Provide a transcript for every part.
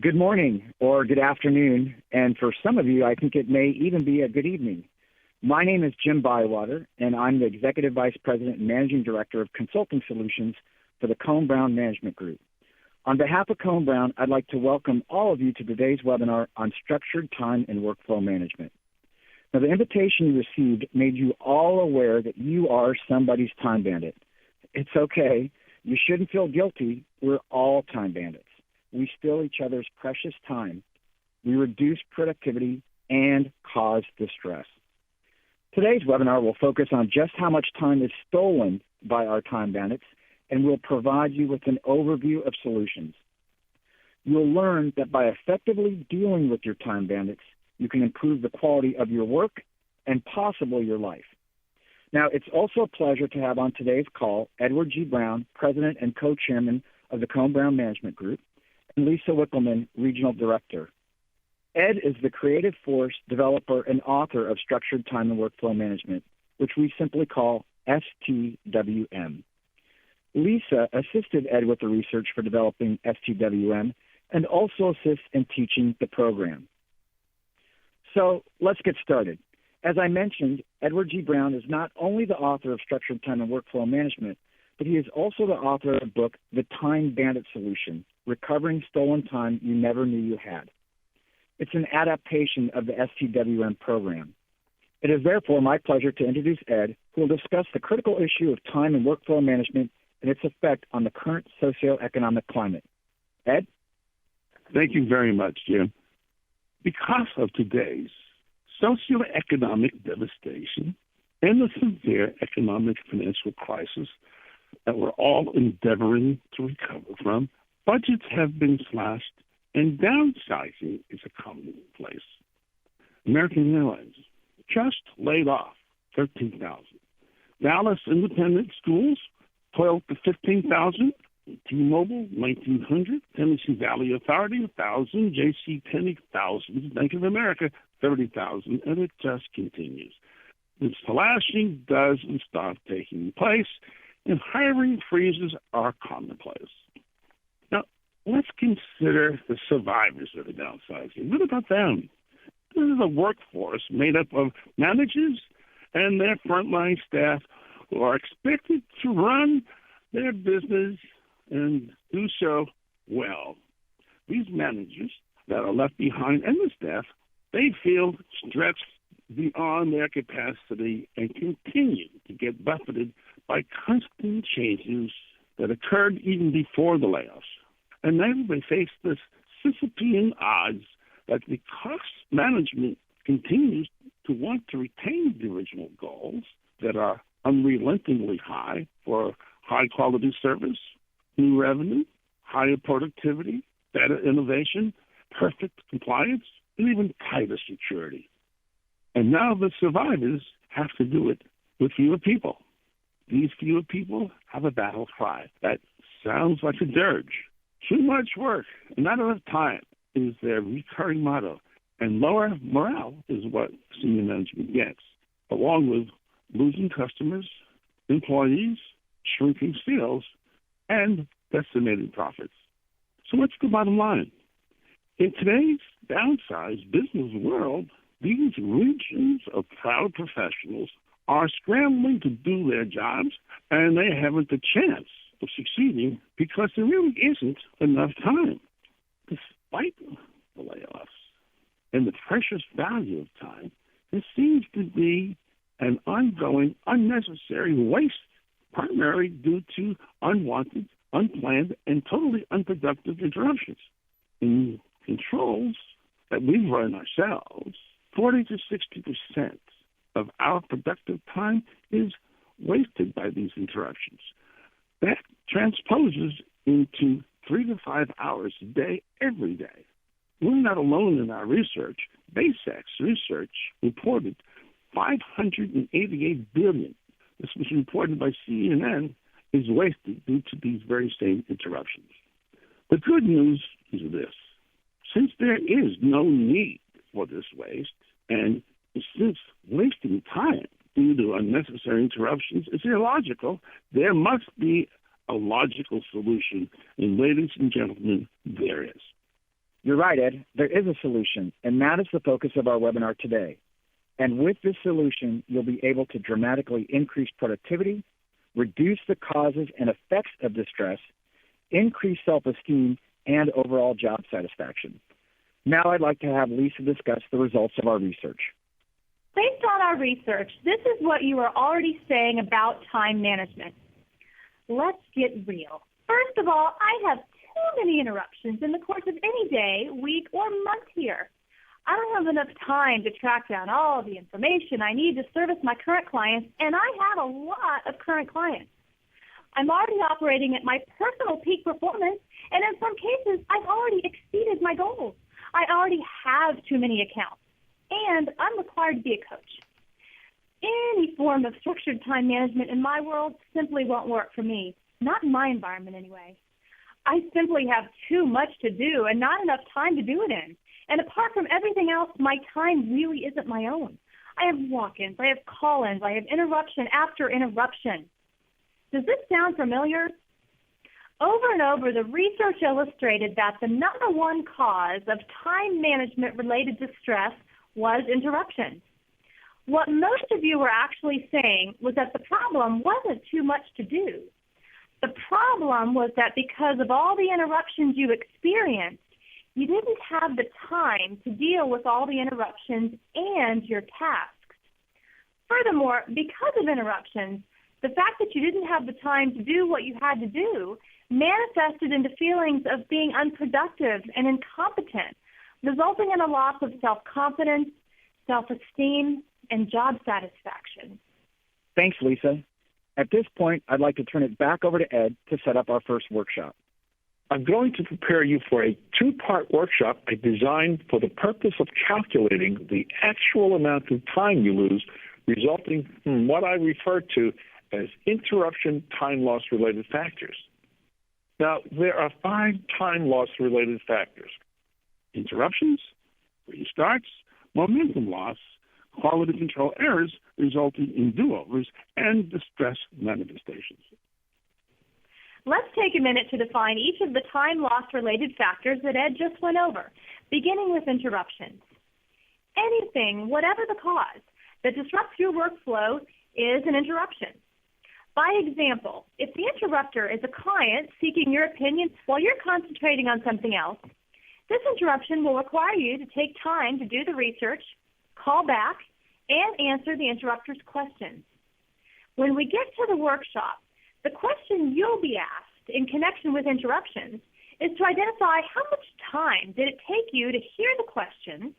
Good morning or good afternoon, and for some of you, I think it may even be a good evening. My name is Jim Bywater, and I'm the Executive Vice President and Managing Director of Consulting Solutions for the Cohn Brown Management Group. On behalf of Cohn Brown, I'd like to welcome all of you to today's webinar on structured time and workflow management. Now, the invitation you received made you all aware that you are somebody's time bandit. It's okay. You shouldn't feel guilty. We're all time bandits. We steal each other's precious time. We reduce productivity and cause distress. Today's webinar will focus on just how much time is stolen by our time bandits, and we'll provide you with an overview of solutions. You'll learn that by effectively dealing with your time bandits, you can improve the quality of your work and possibly your life. Now, it's also a pleasure to have on today's call Edward G. Brown, President and Co-Chairman of the Cohn Brown Management Group, and Lisa Wickelman, Regional Director. Ed is the creative force, developer, and author of Structured Time and Workflow Management, which we simply call STWM. Lisa assisted Ed with the research for developing STWM and also assists in teaching the program. So let's get started. As I mentioned, Edward G. Brown is not only the author of Structured Time and Workflow Management, but he is also the author of the book, The Time Bandit Solution, Recovering Stolen Time You Never Knew You Had. It's an adaptation of the STWM program. It is therefore my pleasure to introduce Ed, who will discuss the critical issue of time and workflow management and its effect on the current socioeconomic climate. Ed? Thank you very much, Jim. Because of today's socioeconomic devastation and the severe economic financial crisis that we're all endeavoring to recover from, budgets have been slashed and downsizing is a commonplace. American Airlines just laid off 13,000. Dallas Independent Schools, 12 to 15,000. T-Mobile, 1,900. Tennessee Valley Authority, 1,000. J.C. Penney, 1,000. Bank of America, 30,000. And it just continues. The slashing doesn't stop taking place, and hiring freezes are commonplace. Now, let's consider the survivors of the downsizing. What about them? This is a workforce made up of managers and their frontline staff who are expected to run their business and do so well. These managers that are left behind and the staff, they feel stretched beyond their capacity and continue to get buffeted by constant changes that occurred even before the layoffs. And then they face this Sisyphean odds that because management continues to want to retain the original goals that are unrelentingly high for high-quality service, new revenue, higher productivity, better innovation, perfect compliance, and even tighter security. And now the survivors have to do it with fewer people. These fewer people have a battle cry that sounds like a dirge. Too much work and not enough time is their recurring motto, and lower morale is what senior management gets, along with losing customers, employees, shrinking sales, and decimated profits. So what's the bottom line? In today's downsized business world, these regions of proud professionals are scrambling to do their jobs, and they haven't the chance of succeeding because there really isn't enough time. Despite the layoffs and the precious value of time, there seems to be an ongoing unnecessary waste, primarily due to unwanted, unplanned, and totally unproductive interruptions. In controls that we run ourselves, 40 to 60% of our productive time is wasted by these interruptions. That transposes into 3 to 5 hours a day, every day. We're not alone in our research. BASEX research reported 588 billion. This was reported by CNN, is wasted due to these very same interruptions. The good news is this. Since there is no need for this waste, and since wasting time due to unnecessary interruptions is illogical, there must be a logical solution. And ladies and gentlemen, there is. You're right, Ed. There is a solution, and that is the focus of our webinar today. And with this solution, you'll be able to dramatically increase productivity, reduce the causes and effects of distress, increase self-esteem, and overall job satisfaction. Now I'd like to have Lisa discuss the results of our research. Based on our research, this is what you are already saying about time management. Let's get real. First of all, I have too many interruptions in the course of any day, week, or month here. I don't have enough time to track down all the information I need to service my current clients, and I have a lot of current clients. I'm already operating at my personal peak performance, and in some cases, I've already exceeded my goals. I already have too many accounts, and I'm required to be a coach. Any form of structured time management in my world simply won't work for me, not in my environment anyway. I simply have too much to do and not enough time to do it in. And apart from everything else, my time really isn't my own. I have walk-ins, I have call-ins, I have interruption after interruption. Does this sound familiar? Over and over, the research illustrated that the number one cause of time management-related distress was interruption. What most of you were actually saying was that the problem wasn't too much to do. The problem was that because of all the interruptions you experienced, you didn't have the time to deal with all the interruptions and your tasks. Furthermore, because of interruptions, the fact that you didn't have the time to do what you had to do manifested into feelings of being unproductive and incompetent, resulting in a loss of self-confidence, self-esteem, and job satisfaction. Thanks, Lisa. At this point, I'd like to turn it back over to Ed to set up our first workshop. I'm going to prepare you for a two-part workshop I designed for the purpose of calculating the actual amount of time you lose resulting from what I refer to as interruption time loss-related factors. Now, there are 5 time loss-related factors: interruptions, restarts, momentum loss, quality control errors resulting in do-overs, and distress manifestations. Let's take a minute to define each of the time loss-related factors that Ed just went over, beginning with interruptions. Anything, whatever the cause, that disrupts your workflow is an interruption. By example, if the interrupter is a client seeking your opinion while you're concentrating on something else, this interruption will require you to take time to do the research, call back, and answer the interrupter's questions. When we get to the workshop, the question you'll be asked in connection with interruptions is to identify how much time did it take you to hear the question,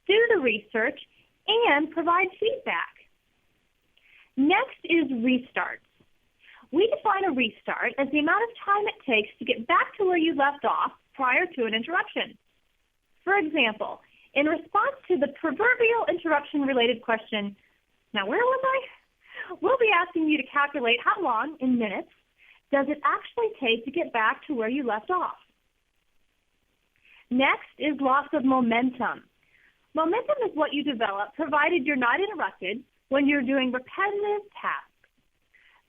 do the research, and provide feedback. Next is restarts. We define a restart as the amount of time it takes to get back to where you left off prior to an interruption. For example, in response to the proverbial interruption-related question, "Now where was I?" we'll be asking you to calculate how long, in minutes, does it actually take to get back to where you left off. Next is loss of momentum. Momentum is what you develop provided you're not interrupted when you're doing repetitive tasks.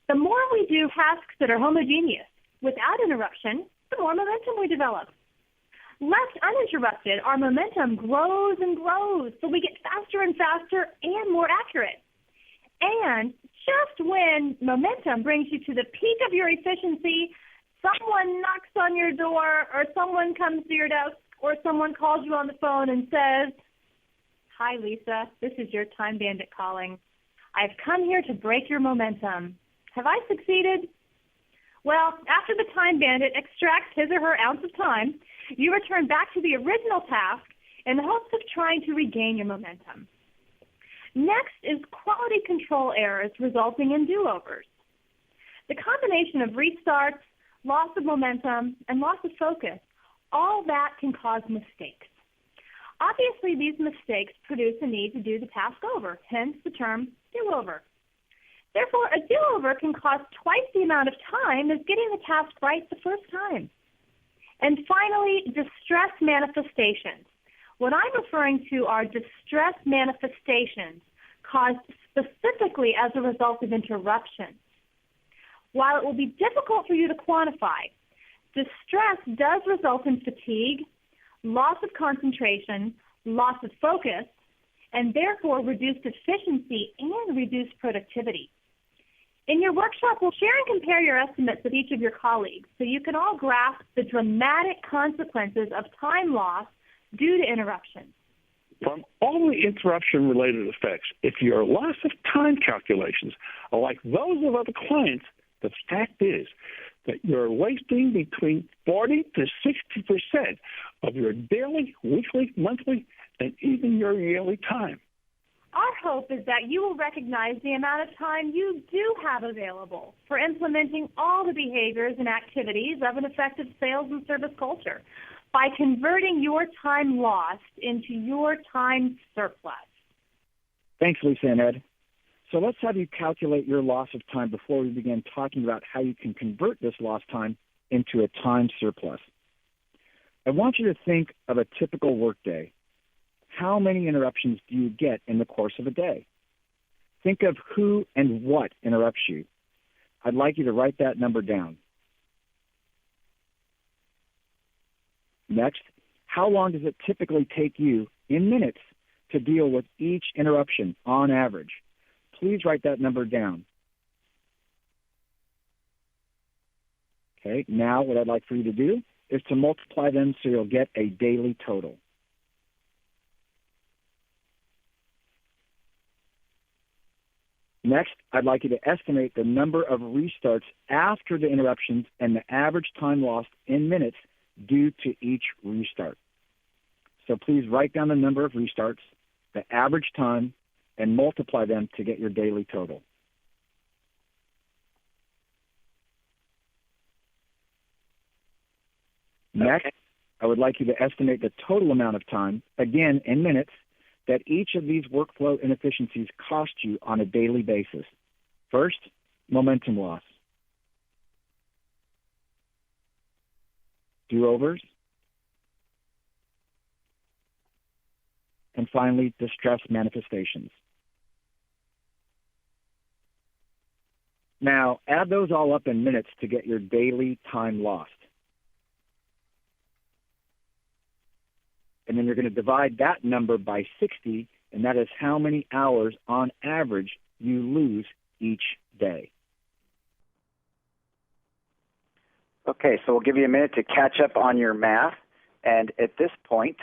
The more we do tasks that are homogeneous without interruption, the more momentum we develop. Left uninterrupted, our momentum grows and grows, so we get faster and faster and more accurate. And just when momentum brings you to the peak of your efficiency, someone knocks on your door, or someone comes to your desk, or someone calls you on the phone and says, "Hi, Lisa, this is your time bandit calling. I've come here to break your momentum. Have I succeeded?" Well, after the time bandit extracts his or her ounce of time, you return back to the original task in the hopes of trying to regain your momentum. Next is quality control errors resulting in do-overs. The combination of restarts, loss of momentum, and loss of focus, all that can cause mistakes. Obviously, these mistakes produce a need to do the task over, hence the term do-over. Therefore, a do-over can cost twice the amount of time as getting the task right the first time. And finally, distress manifestations. What I'm referring to are distress manifestations caused specifically as a result of interruptions. While it will be difficult for you to quantify, distress does result in fatigue, loss of concentration, loss of focus, and therefore reduced efficiency and reduced productivity. In your workshop, we'll share and compare your estimates with each of your colleagues so you can all grasp the dramatic consequences of time loss due to interruption. From all the interruption-related effects, if your loss of time calculations are like those of other clients, the fact is that you're wasting between 40 to 60% of your daily, weekly, monthly, and even your yearly time. Our hope is that you will recognize the amount of time you do have available for implementing all the behaviors and activities of an effective sales and service culture by converting your time lost into your time surplus. Thanks, Lisa and Ed. So let's have you calculate your loss of time before we begin talking about how you can convert this lost time into a time surplus. I want you to think of a typical workday. How many interruptions do you get in the course of a day? Think of who and what interrupts you. I'd like you to write that number down. Next, how long does it typically take you in minutes to deal with each interruption on average? Please write that number down. Okay, now what I'd like for you to do is to multiply them so you'll get a daily total. Next, I'd like you to estimate the number of restarts after the interruptions and the average time lost in minutes due to each restart. So please write down the number of restarts, the average time, and multiply them to get your daily total. Next, I would like you to estimate the total amount of time, again in minutes, that each of these workflow inefficiencies cost you on a daily basis. First, momentum loss. Do-overs. And finally, distress manifestations. Now, add those all up in minutes to get your daily time lost. And then you're going to divide that number by 60, and that is how many hours on average you lose each day. Okay, so we'll give you a minute to catch up on your math. And at this point,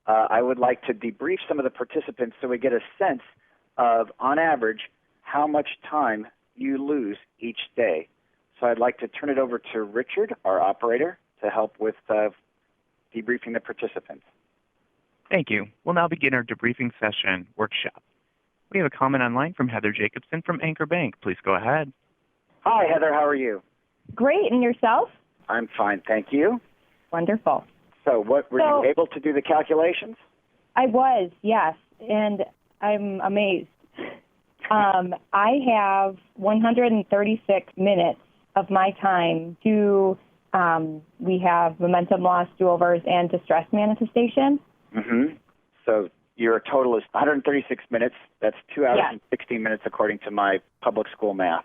I would like to debrief some of the participants so we get a sense of, on average, how much time you lose each day. So I'd like to turn it over to Richard, our operator, to help with debriefing the participants. Thank you. We'll now begin our debriefing session workshop. We have a comment online from Heather Jacobson from Anchor Bank. Please go ahead. Hi, Heather. How are you? Great. And yourself? I'm fine, thank you. Wonderful. So were you able to do the calculations? I was, yes. And I'm amazed. I have 136 minutes of my time to, we have momentum loss, do-overs, and distress manifestation. Mm-hmm. So your total is 136 minutes. That's 2 hours and 16 minutes according to my public school math.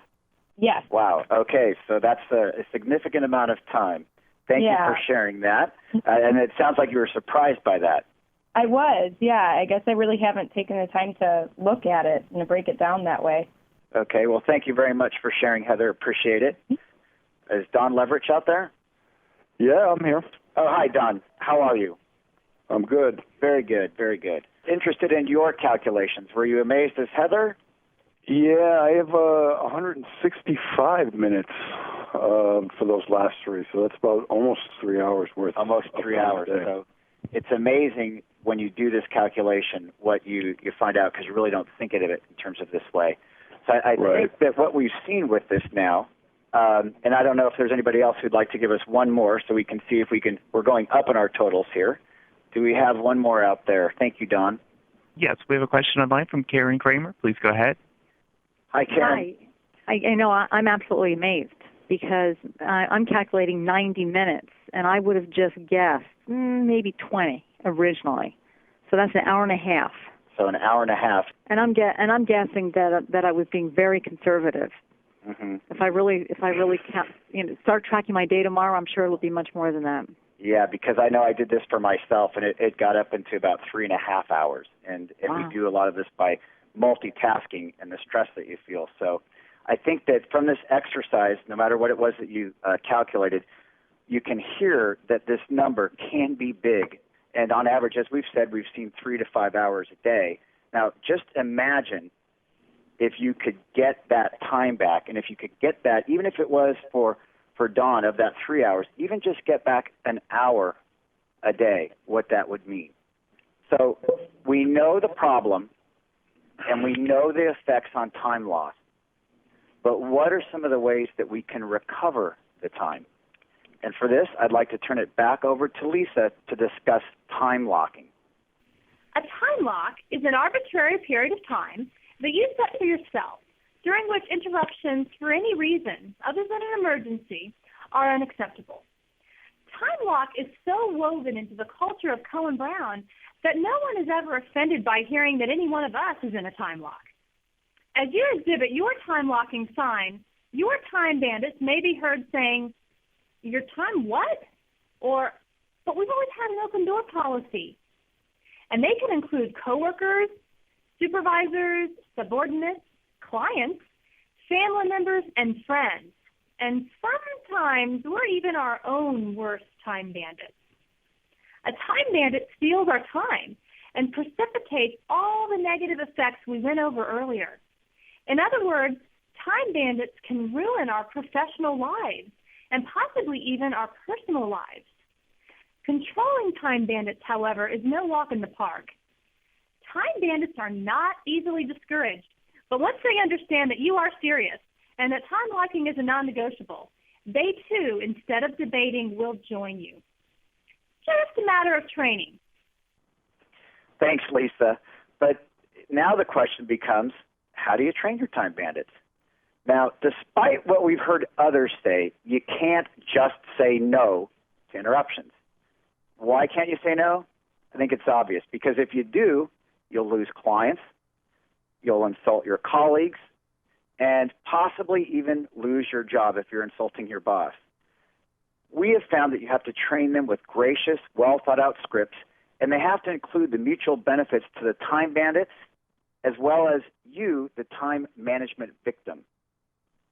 Yes. Wow. Okay, so that's a significant amount of time. Thank you for sharing that. And it sounds like you were surprised by that. I was, yeah. I guess I really haven't taken the time to look at it and to break it down that way. Okay, well, thank you very much for sharing, Heather. Appreciate it. Is Don Leverich out there? Yeah, I'm here. Oh, hi, Don. How are you? I'm good. Very good, very good. Interested in your calculations. Were you amazed as Heather? Yeah, I have 165 minutes for those last three, so that's about almost 3 hours worth. Almost 3 hours. So it's amazing when you do this calculation what you find out, because you really don't think of it in terms of this way. So I think that what we've seen with this now, and I don't know if there's anybody else who'd like to give us one more so we can see if we're going up in our totals here. Do we have one more out there? Thank you, Don. Yes, we have a question online from Karen Kramer. Please go ahead. Hi, Karen. Hi. I know I'm absolutely amazed because I'm calculating 90 minutes, and I would have just guessed maybe 20 originally. So that's an hour and a half. So an hour and a half. And I'm guessing that I was being very conservative. Mm-hmm. If I really start tracking my day tomorrow, I'm sure it'll be much more than that. Yeah, because I know I did this for myself, and it got up into about 3.5 hours. And we do a lot of this by multitasking and the stress that you feel. So I think that from this exercise, no matter what it was that you calculated, you can hear that this number can be big. And on average, as we've said, we've seen 3 to 5 hours a day. Now, just imagine if you could get that time back, and if you could get that, even if it was for Dawn of that 3 hours, even just get back an hour a day, what that would mean. So we know the problem, and we know the effects on time loss. But what are some of the ways that we can recover the time? And for this, I'd like to turn it back over to Lisa to discuss time locking. A time lock is an arbitrary period of time that you set for yourself, during which interruptions for any reason other than an emergency are unacceptable. Time lock is so woven into the culture of Cohen Brown that no one is ever offended by hearing that any one of us is in a time lock. As you exhibit your time locking sign, your time bandits may be heard saying, "Your time what?" Or, "But we've always had an open door policy." And they can include coworkers, supervisors, subordinates, clients, family members, and friends. And sometimes we're even our own worst time bandits. A time bandit steals our time and precipitates all the negative effects we went over earlier. In other words, time bandits can ruin our professional lives and possibly even our personal lives. Controlling time bandits, however, is no walk in the park. Time bandits are not easily discouraged, but once they understand that you are serious and that time locking is a non-negotiable, they too, instead of debating, will join you. Just a matter of training. Thanks, Lisa. But now the question becomes, how do you train your time bandits? Now, despite what we've heard others say, you can't just say no to interruptions. Why can't you say no? I think it's obvious, because if you do, you'll lose clients, you'll insult your colleagues, and possibly even lose your job if you're insulting your boss. We have found that you have to train them with gracious, well-thought-out scripts, and they have to include the mutual benefits to the time bandits as well as you, the time management victim.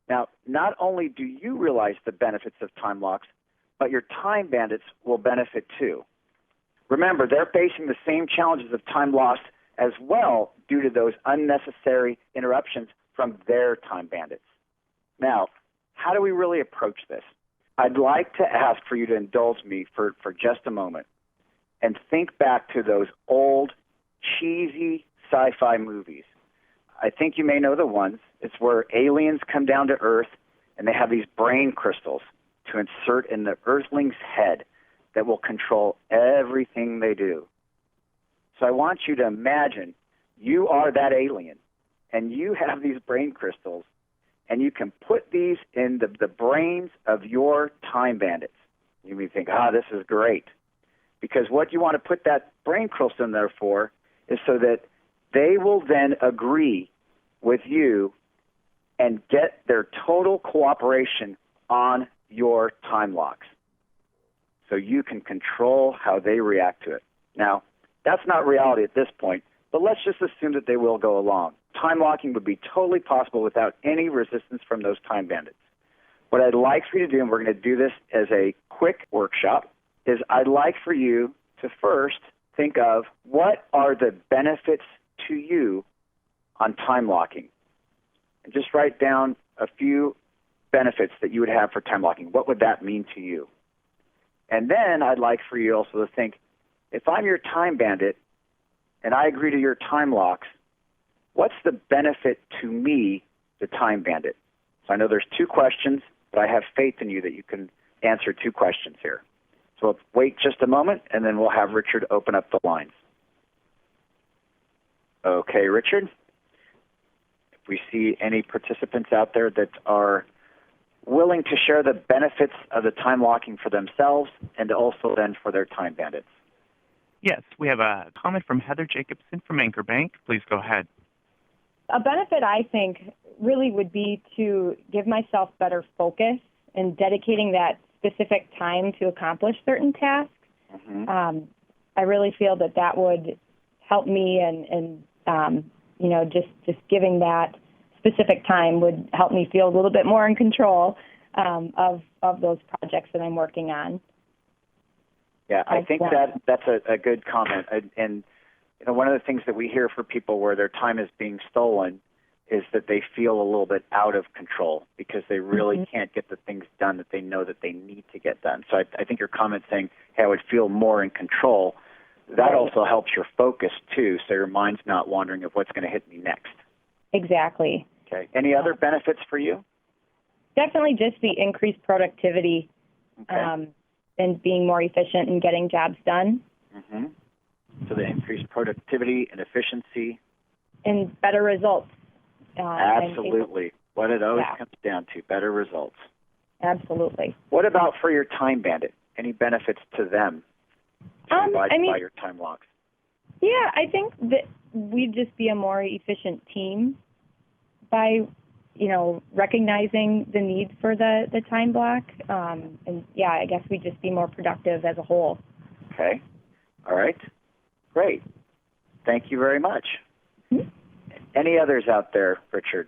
Now, not only do you realize the benefits of time locks, but your time bandits will benefit too. Remember, they're facing the same challenges of time loss as well due to those unnecessary interruptions from their time bandits. Now, how do we really approach this? I'd like to ask for you to indulge me for just a moment and think back to those old, cheesy sci-fi movies. I think you may know the ones. It's where aliens come down to Earth and they have these brain crystals to insert in the Earthling's head that will control everything they do. So I want you to imagine you are that alien and you have these brain crystals and you can put these in the brains of your time bandits. You may think, this is great. Because what you want to put that brain crystal in there for is so that they will then agree with you and get their total cooperation on your time locks. So you can control how they react to it. Now, that's not reality at this point, but let's just assume that they will go along. Time locking would be totally possible without any resistance from those time bandits. What I'd like for you to do, and we're going to do this as a quick workshop, is I'd like for you to first think of what are the benefits to you on time locking. And just write down a few benefits that you would have for time locking. What would that mean to you? And then I'd like for you also to think, if I'm your time bandit and I agree to your time locks, what's the benefit to me, the time bandit? So I know there's two questions, but I have faith in you that you can answer two questions here. So let's wait just a moment, and then we'll have Richard open up the lines. Okay, Richard. If we see any participants out there that are willing to share the benefits of the time locking for themselves and also then for their time bandits. Yes, we have a comment from Heather Jacobson from Anchor Bank. Please go ahead. A benefit, I think, really would be to give myself better focus and dedicating that specific time to accomplish certain tasks, Mm-hmm. I really feel that would help me, and just giving that specific time would help me feel a little bit more in control of those projects that I'm working on. Yeah, I think that's a good comment. And one of the things that we hear for people where their time is being stolen is that they feel a little bit out of control because they really can't get the things done that they know that they need to get done. So I think your comment saying, hey, I would feel more in control, that also helps your focus too, so your mind's not wandering of what's going to hit me next. Exactly. Okay. Any other benefits for you? Definitely just the increased productivity and being more efficient and getting jobs done. Mm-hmm. So the increased productivity and efficiency. And better results. Absolutely. What it always comes down to, better results. Absolutely. What about for your time bandit? Any benefits to them by your time locks? Yeah, I think that we'd just be a more efficient team by, recognizing the need for the time block. I guess we'd just be more productive as a whole. Okay. All right. Great. Thank you very much. Mm-hmm. Any others out there, Richard?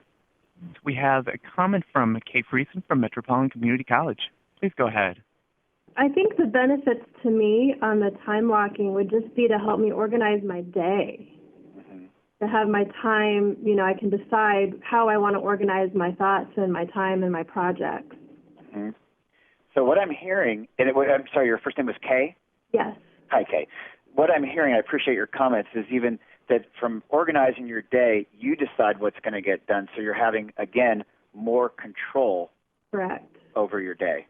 We have a comment from Kay Friesen from Metropolitan Community College. Please go ahead. I think the benefits to me on the time blocking would just be to help me organize my day. Mm-hmm. To have my time, I can decide how I want to organize my thoughts and my time and my projects. Mm-hmm. So what I'm hearing, I'm sorry, your first name was Kay? Yes. Hi, Kay. What I'm hearing, I appreciate your comments, is even that from organizing your day, you decide what's going to get done. So you're having, again, more control over your day.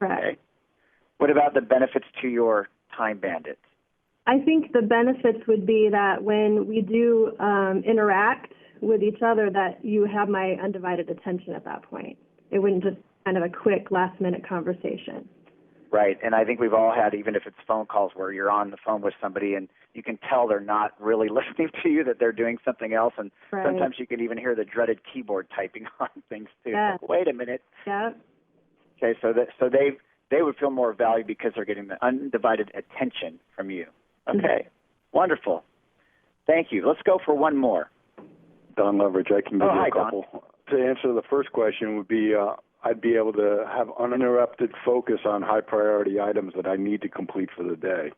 Correct. Okay. What about the benefits to your time bandits? I think the benefits would be that when we do interact with each other, that you have my undivided attention at that point. It wouldn't just kind of a quick last-minute conversation. Right, and I think we've all had, even if it's phone calls where you're on the phone with somebody and you can tell they're not really listening to you, that they're doing something else, and sometimes you can even hear the dreaded keyboard typing on things too. Yeah. Like, wait a minute. Yeah. Okay, so they would feel more valued because they're getting the undivided attention from you. Okay, wonderful. Thank you. Let's go for one more. Don Leverage, I can give you a couple. Don. To answer the first question would be, I'd be able to have uninterrupted focus on high-priority items that I need to complete for the day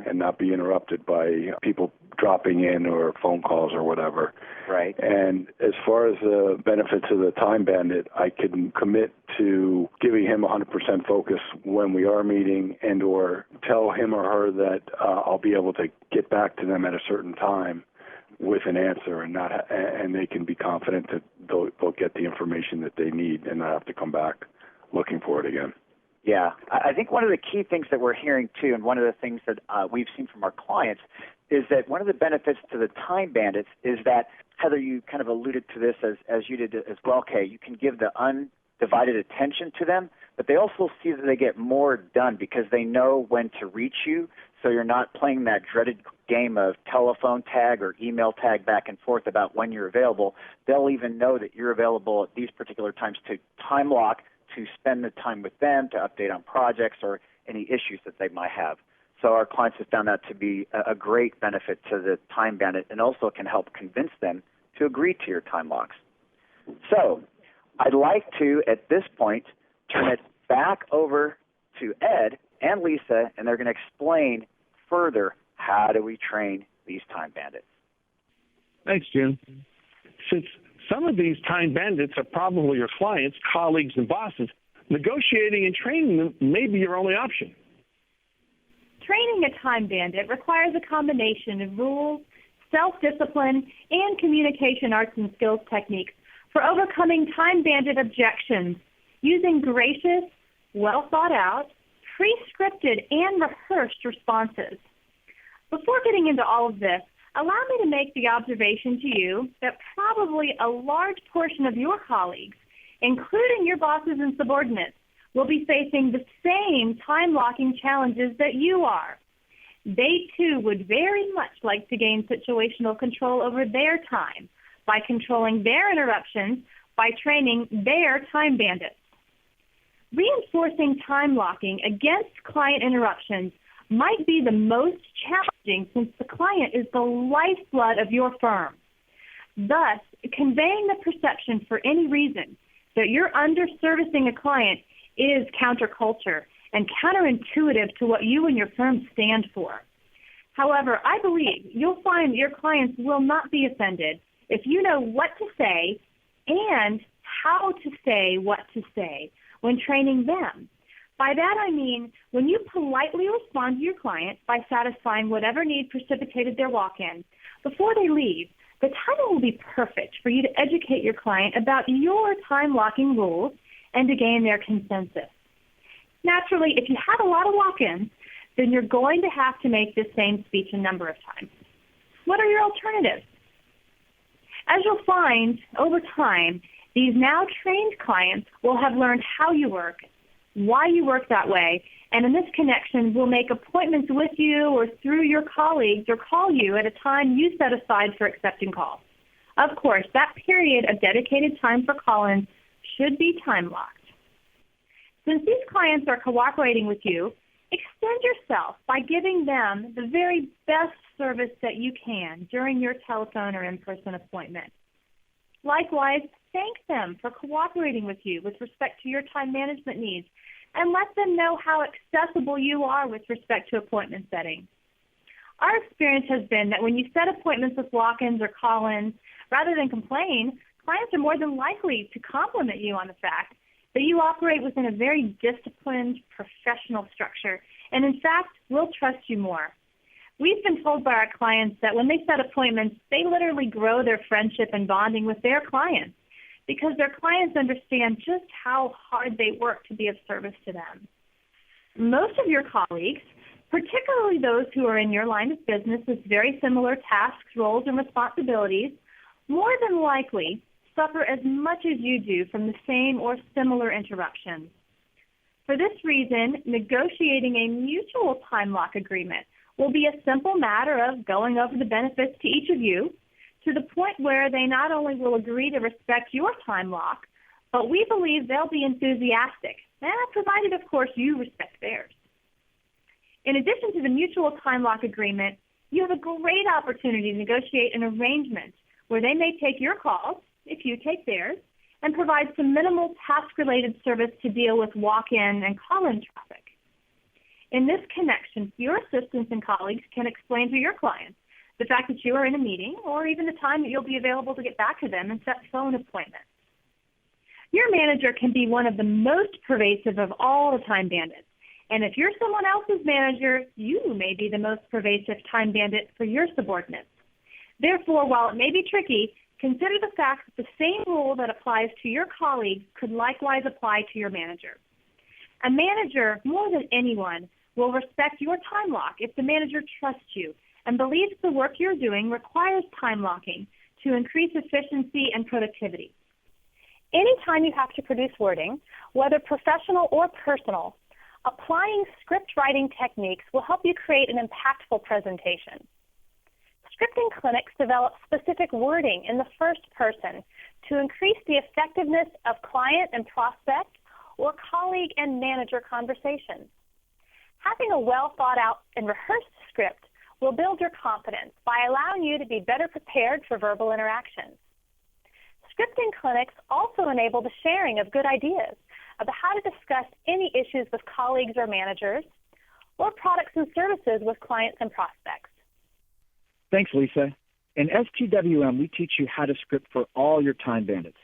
and not be interrupted by people dropping in or phone calls or whatever. Right. And as far as the benefits of the time bandit, I can commit to giving him 100% focus when we are meeting and or tell him or her that I'll be able to get back to them at a certain time with an answer, and they can be confident that they'll get the information that they need and not have to come back looking for it again. Yeah, I think one of the key things that we're hearing too, and one of the things that we've seen from our clients, is that one of the benefits to the time bandits is that, Heather, you kind of alluded to this as you did as well, Kay, you can give the undivided attention to them, but they also see that they get more done because they know when to reach you, so you're not playing that dreaded game of telephone tag or email tag back and forth about when you're available. They'll even know that you're available at these particular times to time lock, to spend the time with them, to update on projects or any issues that they might have. So our clients have found that to be a great benefit to the time bandit, and also can help convince them to agree to your time locks. So I'd like to, at this point, turn it back over to Ed and Lisa, and they're going to explain further how do we train these time bandits. Thanks, Jim. Since some of these time bandits are probably your clients, colleagues, and bosses, negotiating and training them may be your only option. Training a time bandit requires a combination of rules, self-discipline, and communication arts and skills techniques for overcoming time bandit objections using gracious, well-thought-out, pre-scripted, and rehearsed responses. Before getting into all of this, allow me to make the observation to you that probably a large portion of your colleagues, including your bosses and subordinates, will be facing the same time-locking challenges that you are. They, too, would very much like to gain situational control over their time by controlling their interruptions by training their time bandits. Reinforcing time blocking against client interruptions might be the most challenging since the client is the lifeblood of your firm. Thus, conveying the perception for any reason that you're underservicing a client is counterculture and counterintuitive to what you and your firm stand for. However, I believe you'll find your clients will not be offended if you know what to say and how to say what to say when training them. By that I mean when you politely respond to your client by satisfying whatever need precipitated their walk-in, before they leave, the timing will be perfect for you to educate your client about your time-locking rules and to gain their consensus. Naturally, if you have a lot of walk-ins, then you're going to have to make this same speech a number of times. What are your alternatives? As you'll find over time, these now trained clients will have learned how you work, why you work that way, and in this connection will make appointments with you or through your colleagues or call you at a time you set aside for accepting calls. Of course, that period of dedicated time for call-ins should be time-locked. Since these clients are cooperating with you, extend yourself by giving them the very best service that you can during your telephone or in-person appointment. Likewise, thank them for cooperating with you with respect to your time management needs and let them know how accessible you are with respect to appointment setting. Our experience has been that when you set appointments with walk-ins or call-ins, rather than complain, clients are more than likely to compliment you on the fact that you operate within a very disciplined, professional structure, and in fact, will trust you more. We've been told by our clients that when they set appointments, they literally grow their friendship and bonding with their clients because their clients understand just how hard they work to be of service to them. Most of your colleagues, particularly those who are in your line of business with very similar tasks, roles, and responsibilities, more than likely suffer as much as you do from the same or similar interruptions. For this reason, negotiating a mutual time lock agreement will be a simple matter of going over the benefits to each of you to the point where they not only will agree to respect your time lock, but we believe they'll be enthusiastic, and provided, of course, you respect theirs. In addition to the mutual time lock agreement, you have a great opportunity to negotiate an arrangement where they may take your calls, if you take theirs, and provide some minimal task-related service to deal with walk-in and call-in traffic. In this connection, your assistants and colleagues can explain to your clients the fact that you are in a meeting or even the time that you'll be available to get back to them and set phone appointments. Your manager can be one of the most pervasive of all the time bandits, and if you're someone else's manager, you may be the most pervasive time bandit for your subordinates. Therefore, while it may be tricky, consider the fact that the same rule that applies to your colleagues could likewise apply to your manager. A manager, more than anyone, will respect your time lock if the manager trusts you and believes the work you're doing requires time locking to increase efficiency and productivity. Anytime you have to produce wording, whether professional or personal, applying script writing techniques will help you create an impactful presentation. Scripting clinics develop specific wording in the first person to increase the effectiveness of client and prospect or colleague and manager conversations. Having a well-thought-out and rehearsed script will build your confidence by allowing you to be better prepared for verbal interactions. Scripting clinics also enable the sharing of good ideas about how to discuss any issues with colleagues or managers, or products and services with clients and prospects. Thanks, Lisa. In STWM, we teach you how to script for all your time bandits,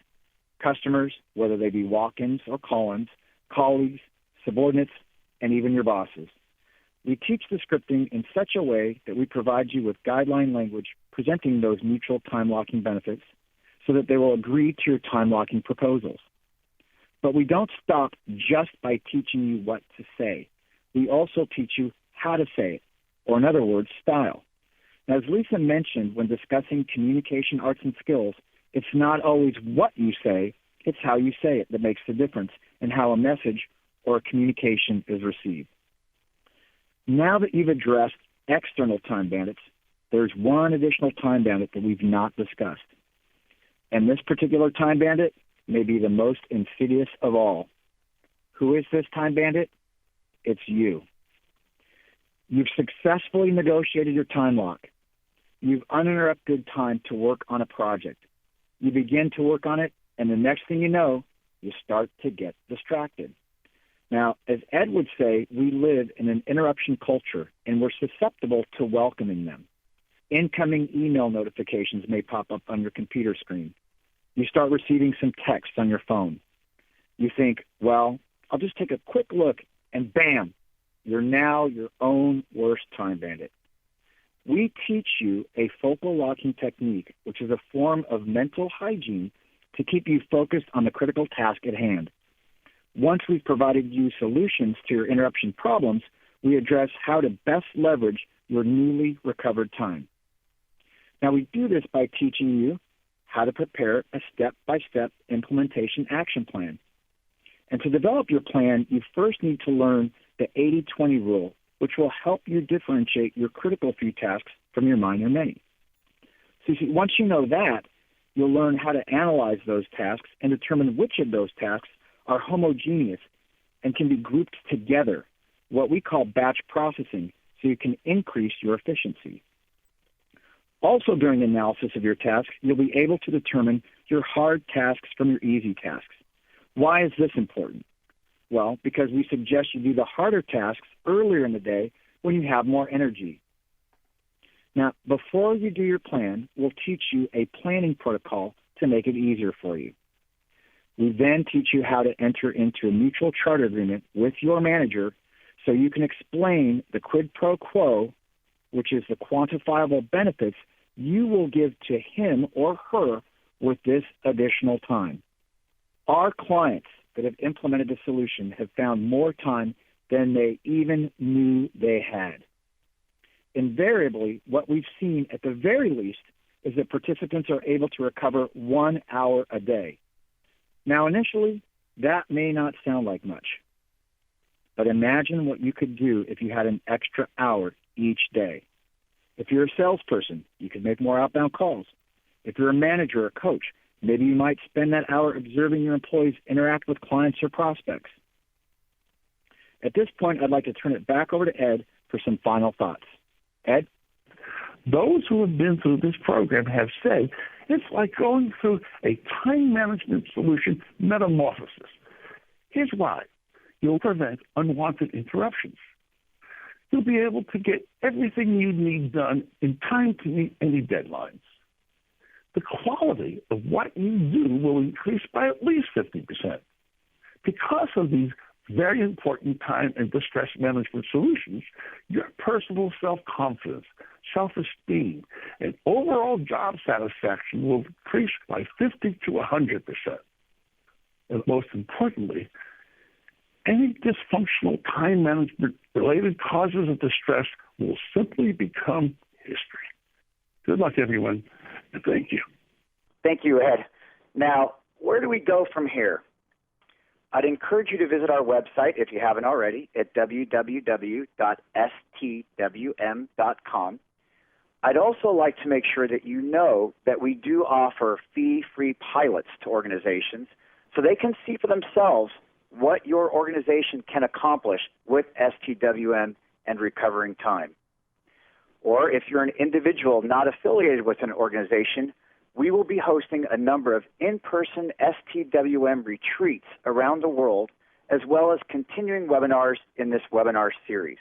customers, whether they be walk-ins or call-ins, colleagues, subordinates, and even your bosses. We teach the scripting in such a way that we provide you with guideline language presenting those mutual time-locking benefits so that they will agree to your time-locking proposals. But we don't stop just by teaching you what to say. We also teach you how to say it, or in other words, style. As Lisa mentioned when discussing communication arts and skills, it's not always what you say, it's how you say it that makes the difference in how a message or a communication is received. Now that you've addressed external time bandits, there's one additional time bandit that we've not discussed. And this particular time bandit may be the most insidious of all. Who is this time bandit? It's you. You've successfully negotiated your time lock. You've uninterrupted time to work on a project. You begin to work on it, and the next thing you know, you start to get distracted. Now, as Ed would say, we live in an interruption culture, and we're susceptible to welcoming them. Incoming email notifications may pop up on your computer screen. You start receiving some text on your phone. You think, well, I'll just take a quick look, and bam, you're now your own worst time bandit. We teach you a focal locking technique, which is a form of mental hygiene to keep you focused on the critical task at hand. Once we've provided you solutions to your interruption problems, we address how to best leverage your newly recovered time. Now, we do this by teaching you how to prepare a step-by-step implementation action plan. And to develop your plan, you first need to learn the 80-20 rule, which will help you differentiate your critical few tasks from your minor many. So once you know that, you'll learn how to analyze those tasks and determine which of those tasks are homogeneous and can be grouped together, what we call batch processing, so you can increase your efficiency. Also, during the analysis of your tasks, you'll be able to determine your hard tasks from your easy tasks. Why is this important? Well, because we suggest you do the harder tasks earlier in the day when you have more energy. Now, before you do your plan, we'll teach you a planning protocol to make it easier for you. We then teach you how to enter into a mutual charter agreement with your manager so you can explain the quid pro quo, which is the quantifiable benefits you will give to him or her with this additional time. Our clients that have implemented the solution have found more time than they even knew they had. Invariably, what we've seen at the very least is that participants are able to recover 1 hour a day. Now, initially, that may not sound like much, but imagine what you could do if you had an extra hour each day. If you're a salesperson, you could make more outbound calls. If you're a manager or coach, maybe you might spend that hour observing your employees interact with clients or prospects. At this point, I'd like to turn it back over to Ed for some final thoughts. Ed? Those who have been through this program have said it's like going through a time management solution metamorphosis. Here's why. You'll prevent unwanted interruptions. You'll be able to get everything you need done in time to meet any deadlines. The quality of what you do will increase by at least 50%. Because of these very important time and distress management solutions, your personal self-confidence, self-esteem, and overall job satisfaction will increase by 50 to 100%. And most importantly, any dysfunctional time management-related causes of distress will simply become history. Good luck, everyone, and thank you. Thank you, Ed. Now, where do we go from here? I'd encourage you to visit our website, if you haven't already, at www.stwm.com. I'd also like to make sure that you know that we do offer fee-free pilots to organizations so they can see for themselves what your organization can accomplish with STWM and recovering time. Or if you're an individual not affiliated with an organization, we will be hosting a number of in-person STWM retreats around the world, as well as continuing webinars in this webinar series.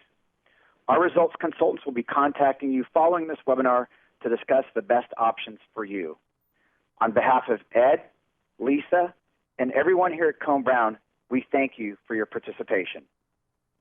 Our results consultants will be contacting you following this webinar to discuss the best options for you. On behalf of Ed, Lisa, and everyone here at Cone Brown, we thank you for your participation.